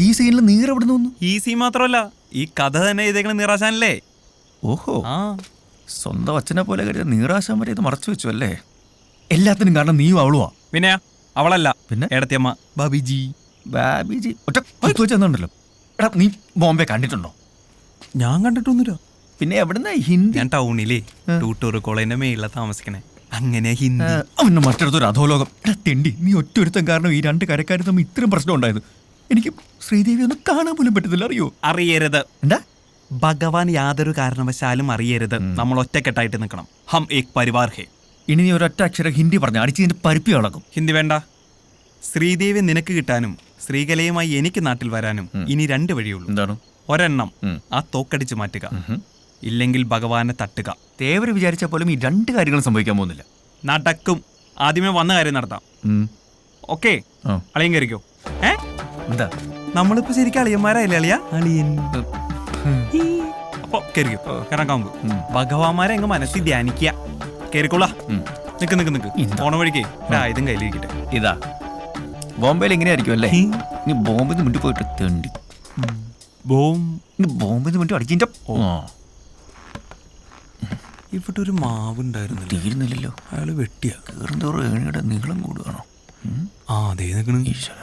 ഈ സീനിൽ നീർ എവിടെ നിന്ന്? ഈ സീൻ മാത്രമല്ല, ഈ കഥ തന്നെ എഴുതേക്കണ നീറാശാനല്ലേ. ഓഹോ, സ്വന്തം അച്ഛനെ പോലെ കരുതിയ നീറാശാൻ വരെ ഇത് മറച്ചു വെച്ചു അല്ലേ? എല്ലാത്തിനും കാരണം നീയും അവളുവാ. പിന്നെ അവളല്ല, പിന്നെ എടത്തിയമ്മ ബാബിജി. ബാബിജി ഒറ്റ കുത്തു വെച്ചെന്നുണ്ടല്ലോ. എടാ, നീ ബോംബെ കണ്ടിട്ടുണ്ടോ? ഞാൻ കണ്ടിട്ടൊന്നുമില്ല. പിന്നെ എവിടുന്ന ഹിന്ദി? ഞാൻ ടൗണിലേ ടൂട്ടൂർ കോളേജിന്റെ മേളിലാണ് താമസിക്കണേ. അങ്ങനെ ഹിന്ദി. അവന് മറ്റൊരു അധോലോകം. എടാ തെണ്ടി, നീ ഒറ്റൊരുത്തം കാരണം ഈ രണ്ട് കരക്കാരും തമ്മിൽ ഇത്രയും പ്രശ്നം ഉണ്ടായത്. എനിക്ക് ശ്രീദേവി ഒന്നും കാണാൻ പോലും പറ്റത്തില്ല. അറിയോ? അറിയരുത്. എന്താ? ഭഗവാൻ യാതൊരു കാരണവശാലും അറിയരുത്. നമ്മൾ ഒറ്റക്കെട്ടായിട്ട് നിൽക്കണം. ഹം ഏക് പരിവാർ ഹേ. ഇനി നീ ഒരൊറ്റ അക്ഷരം ഹിന്ദി പറഞ്ഞ അടിച്ചതിന്റെ പരിപ്പി അളക്കും. ഹിന്ദി വേണ്ട. ശ്രീദേവി നിനക്ക് കിട്ടാനും ശ്രീകലയുമായി എനിക്ക് നാട്ടിൽ വരാനും ഇനി 2 വഴിയുള്ളൂ. എന്താണ്? ഒരെണ്ണം ആ തോക്കടിച്ച് മാറ്റുക, ഇല്ലെങ്കിൽ ഭഗവാനെ തട്ടുക. തേവര് വിചാരിച്ച പോലും ഈ 2 കാര്യങ്ങളും സംഭവിക്കാൻ പോകുന്നില്ല. നടക്കും. ആദ്യമേ വന്ന കാര്യം നടത്താം. ഓക്കെ, അളിയൻ കയറിക്കോ. എന്താ? നമ്മളിപ്പോ ശരിക്കും അളിയന്മാരായില്ലേ? അളിയൻ. അപ്പൊ കയറിക്കോ. കയറാൻ ഭഗവാന്മാരെ അങ്ങ് മനസ്സിൽ ധ്യാനിക്കുക. കയറിക്കോളാ. നിക്ക് പോണ വഴിക്കേ ആയുധം കയ്യിലിരിക്കട്ടെ. ഇതാ ബോംബെയിൽ എങ്ങനെയായിരിക്കും അല്ലേ? നീ ബോംബെന്ന് മുന്നിൽ പോയിട്ട് തെണ്ടി ബോംബെന്ന് മുന്നിൽ അടിച്ചിന്റെ ഇവിടെ ഒരു മാവുണ്ടായിരുന്നു. തീരുന്നില്ലല്ലോ. അയാള് വെട്ടിയാ. കയറുന്തോറും ഏണിയുടെ നീളം കൂടുകയാണോ? അതേ നിൽക്കണ. ഈശ്വര,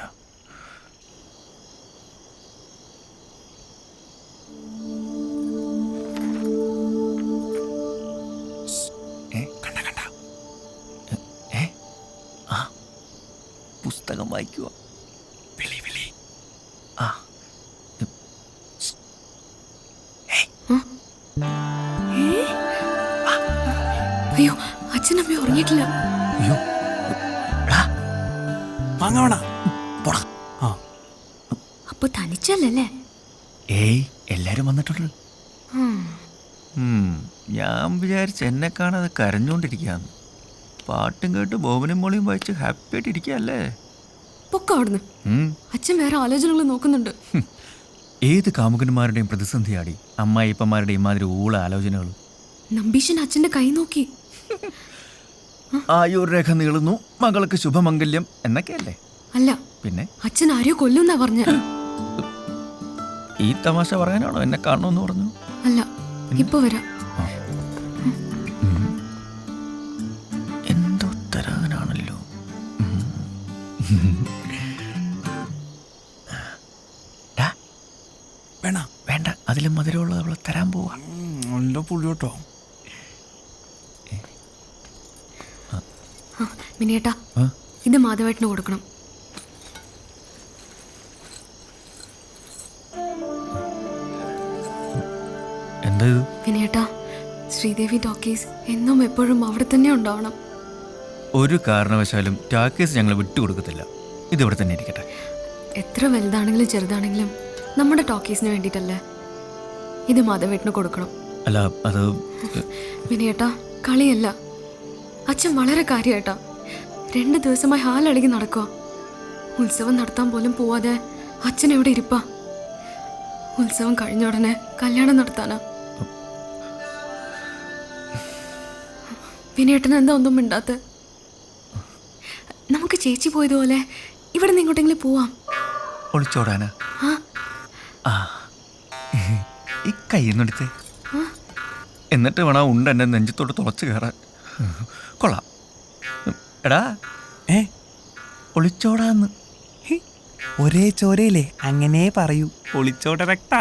പുസ്തകം വായിക്കുക. അയ്യോ, അച്ഛനമ്മ ഉറങ്ങിയിട്ടില്ല. അപ്പൊ തനിച്ചല്ലേ? ഏയ്, എല്ലാരും വന്നിട്ടുണ്ട്. ഞാൻ വിചാരിച്ച എന്നെ കാണാതെ കരഞ്ഞോണ്ടിരിക്കാന്ന്. പാട്ടും കേട്ട് ബോബനും മോളിയും വായിച്ച് ഹാപ്പി ആയിട്ട് ഇരിക്കല്ലേ? പൊക്ക അവിടുന്ന്. അച്ഛൻ വേറെ ആലോചനകൾ നോക്കുന്നുണ്ട്. ഏത് കാമുകന്മാരുടെയും പ്രതിസന്ധിയാടി അമ്മായിപ്പന്മാരുടെയും മാതിരി ഊള ആലോചനകൾ. നമ്പീശൻ അച്ഛന്റെ കൈ നോക്കി. ആയുർരേഖ നീളുന്നു, മകൾക്ക് ശുഭമംഗല്യം എന്നൊക്കെയല്ലേ? അല്ല, പിന്നെ അച്ഛൻ ആരെയോ കൊല്ലുന്നാ പറഞ്ഞ. ഈ തമാശ പറയാനാണോ എന്നെ കാണണമെന്ന് പറഞ്ഞു? അല്ല, ഇപ്പൊ വരാം. എന്തോ തരാനാണല്ലോ. വേണ്ട, അതിലും മധുരമുള്ളത് അവളെ തരാൻ പോവാ. പുള്ളിയോട്ടോ. മിനിയേട്ടാ, ഇത് മാധവേട്ടന് കൊടുക്കണം. എന്താ ഇത്? മിനിയേട്ടാ, ശ്രീദേവി ടോക്കീസ് എന്നും എപ്പോഴും അവിടെ തന്നെ ഉണ്ടാവണം. ഒരു കാരണവശാലും ടാക്കീസ് ഞങ്ങൾ വിട്ടുകൊടുക്കത്തില്ല. ഇതിവിടെ തന്നെ ഇരിക്കട്ടെ. എത്ര വലുതാണെങ്കിലും ചെറുതാണെങ്കിലും നമ്മുടെ ടോക്കീസിന് വേണ്ടിയിട്ടല്ലേ. ഇത് മാധവേട്ടന് കൊടുക്കണം. അല്ല, അത് മിനിയേട്ടാ, കളിയല്ല. അച്ഛൻ വളരെ കാര്യമായിട്ടാ 2 ദിവസമായി ഹാലടങ്ങി നടക്കുക. ഉത്സവം നടത്താൻ പോലും പോവാതെ അച്ഛൻ എവിടെ ഇരിപ്പാ? ഉത്സവം കഴിഞ്ഞ ഉടനെ കല്യാണം നടത്താനാ. വിനേട്ടന് എന്താ ഒന്നും മിണ്ടാത്ത? നമുക്ക് ചേച്ചി പോയതുപോലെ ഇവിടെ നിന്ന് ഇങ്ങോട്ടെങ്കിലും പോവാം. ഒളിച്ചോടാനാ? ഈ കയ്യെന്നെടുത്തേ, എന്നിട്ട് വേണം ഉണ്ട് എന്നെ നെഞ്ചത്തോട്ട് തുളച്ച് കയറാൻ. കൊള്ളാം. എടാ, ഒളിച്ചോടാന്ന്. ഒരേ ചോരയില്ലേ, അങ്ങനെ പറയൂ. ഒളിച്ചോട രക്ത.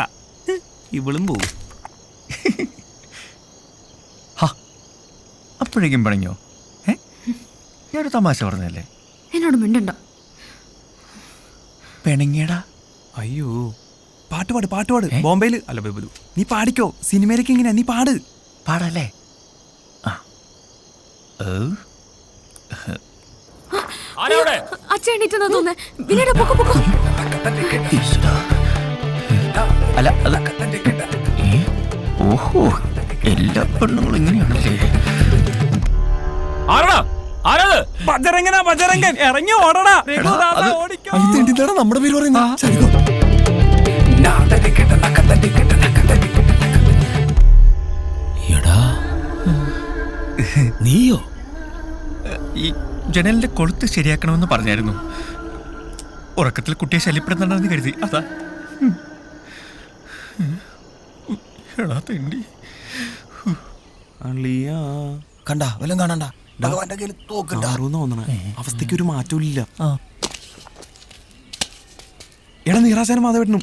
ഇവളും പോവും. അപ്പോഴേക്കും പണിഞ്ഞോ? ഞാനൊരു തമാശ പറഞ്ഞല്ലേ? എന്നോട് മിണ്ടണ്ട. പെണങ്ങിയടാ. അയ്യോ, പാട്ടുപാട്. ബോംബെയില് അല്ല ബേബു, നീ പാടിക്കോ. സിനിമയിലേക്ക് ഇങ്ങനെ നീ പാടല്ലേ? അച്ഛൻ എണീറ്റെന്നാ തോന്നേ. വിനേട്ടാ, പൊക്കോ. അല്ല, അത് ഓഹോ, എല്ലാ പെണ്ണുങ്ങളും ഇങ്ങനെയാണല്ലേ? ബജരംഗൻ ഇറങ്ങി ഓടടാ. നമ്മുടെ പേര് പറയുന്നത് നീയോ? ഈ ജനലിന്റെ കൊളുത്ത് ശരിയാക്കണമെന്ന് പറഞ്ഞായിരുന്നു. ഉറക്കത്തിൽ കുട്ടിയെ ശല്യപ്പെടുന്നുണ്ടെന്ന് കരുതി. അതാ എടാ തെണ്ടി. അളിയാ കണ്ട വല്ലതും കാണണ്ട. ഭഗവാന്റെ കയ്യിൽ തോക്കണ്ട. തോന്നണേ അവസ്ഥയ്ക്ക് ഒരു മാറ്റമില്ല. ആ. എടാ നീറാശാനും മാധവേട്ടനും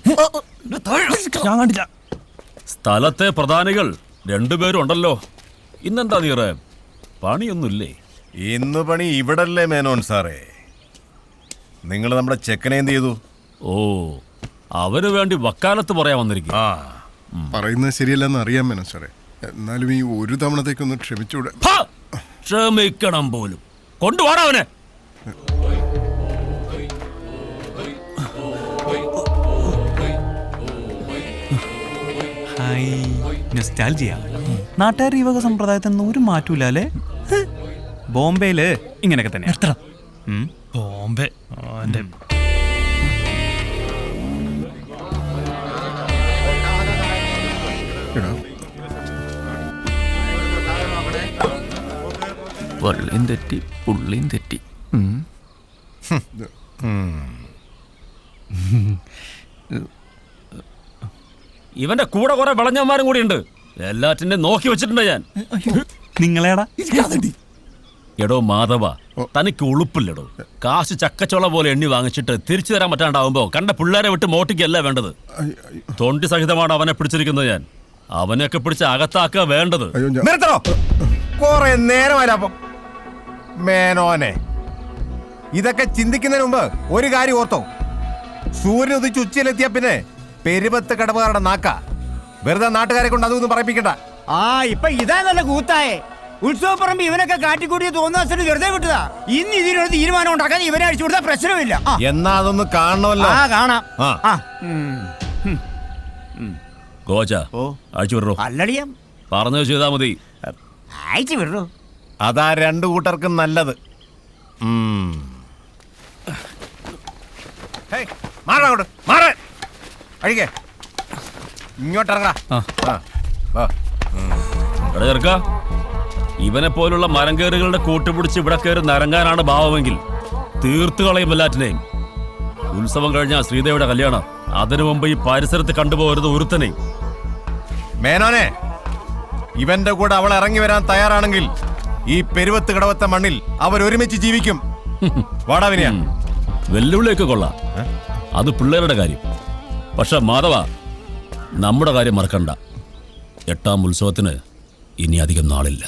ഞാൻ കണ്ടില്ല. സ്ഥലത്തെ പ്രധാനികൾ രണ്ടുപേരും ഉണ്ടല്ലോ. ഇന്നെന്താ നീറേ, പണിയൊന്നുമില്ലേ? ഇന്ന് പണി ഇവിടല്ലേ മേനോൻ സാറേ? നിങ്ങൾ നമ്മുടെ ചെക്കനെ എന്ത് ചെയ്തു? ഓ, അവന് വേണ്ടി വക്കാലത്ത് പറയാൻ വന്നിരിക്കും. ആ, പറയുന്നത് ശരിയല്ലെന്ന് അറിയാൻ മേനോൻ സാറേ. എന്നാലും ഈ ഒരു തവണത്തേക്കൊന്ന് ക്ഷമിച്ചൂടെ? ക്ഷമിക്കണം പോലും. കൊണ്ടുപോടാ അവനെ. നാട്ടുകാർ ഈ വക സമ്പ്രദായത്തിൽ നിന്ന് ഒരു മാറ്റൂല അല്ലേ? ബോംബെയില് ഇങ്ങനെയൊക്കെ തന്നെ. ബോംബെ എടാ വള്ളിയും തെറ്റി പുള്ളിയും തെറ്റി. ഇവന്റെ കൂടെ കുറെ വിളഞ്ഞന്മാരും കൂടി ഉണ്ട്. എല്ലാറ്റിന്റെ നോക്കി വെച്ചിട്ടുണ്ട് ഞാൻ. നിങ്ങളേടാ എടോ മാധവ, തനിക്ക് ഉളുപ്പില്ലടോ. കാശ് ചക്കച്ചോള പോലെ എണ്ണി വാങ്ങിച്ചിട്ട് തിരിച്ചു തരാൻ പറ്റാണ്ടാവുമ്പോ കണ്ട പിള്ളേരെ വിട്ട് മോട്ടിക്കല്ല വേണ്ടത്. തൊണ്ടി സഹിതമാണ് അവനെ പിടിച്ചിരിക്കുന്നത് ഞാൻ. അവനെയൊക്കെ പിടിച്ച് അകത്താക്കുക വേണ്ടത്. അയ്യോ നിർത്തണോ? കുറെ നേരമായപ്പം മേനോനെ. ഇതൊക്കെ ചിന്തിക്കുന്നതിന് മുമ്പ് ഒരു കാര്യം ഓർത്തോ. സൂര്യൻ ഉദിച്ച് ഉച്ചയിലെത്തിയ പിന്നെ പെരുവത്ത് കടവുകാരുടെ നാക്ക. വെറുതെ നാട്ടുകാരെ കൊണ്ട് അതൊന്നും പറയിപ്പിക്കണ്ട. ആ ഇപ്പൊ ഇതാ നല്ല കൂത്തായേ. ഉത്സവപ്പറമ്പ് ഇവനൊക്കെ കാട്ടിക്കൂട്ടി തോന്നുന്ന വെറുതെ വിട്ടതാ. ഇന്ന് ഇതിനൊരു തീരുമാനം ഉണ്ടാക്കാൻ ഇവനെ അടിച്ചു കൊടുത്താൽ പ്രശ്നമില്ല. എന്നാ അതൊന്ന് കാണണമല്ലോ. ആ കാണാം. ആ. ഗോച അയച്ചു വിടറോ. അല്ലടിയം പറഞ്ഞത് ചെയ്താ മതി. അയച്ചു വിടറോ. അതാ രണ്ടു കൂട്ടർക്കും നല്ലത്. മാറങ്ങോട്ട് മാറ അഴിക്കേ. ഇങ്ങോട്ടിറങ്ങാ. എടാ ചെറുക്ക, ഇവനെ പോലുള്ള മരംകേറുകളുടെ കൂട്ടുപിടിച്ച് ഇവിടെ കയറി നരങ്ങാനാണ് ഭാവമെങ്കിൽ തീർത്തു കളയും എല്ലാറ്റിനെയും. ഉത്സവം കഴിഞ്ഞാൽ ശ്രീദേവിയുടെ കല്യാണം. അതിനു മുമ്പ് ഈ പരിസരത്ത് കണ്ടുപോകരുത് ഒരുത്തനെയും. മേനോനെ, ഇവന്റെ കൂടെ അവൾ ഇറങ്ങി വരാൻ തയ്യാറാണെങ്കിൽ ഈ പെരുവത്ത് കടവത്തെ മണ്ണിൽ അവരൊരുമിച്ച് ജീവിക്കും. വാടാവിനിയ വെല്ലുവിളിയൊക്കെ കൊള്ളാം, അത് പിള്ളേരുടെ കാര്യം. പക്ഷെ മാധവ, നമ്മുടെ കാര്യം മറക്കണ്ട. 8ാം ഉത്സവത്തിന് ഇനി അധികം നാളില്ല.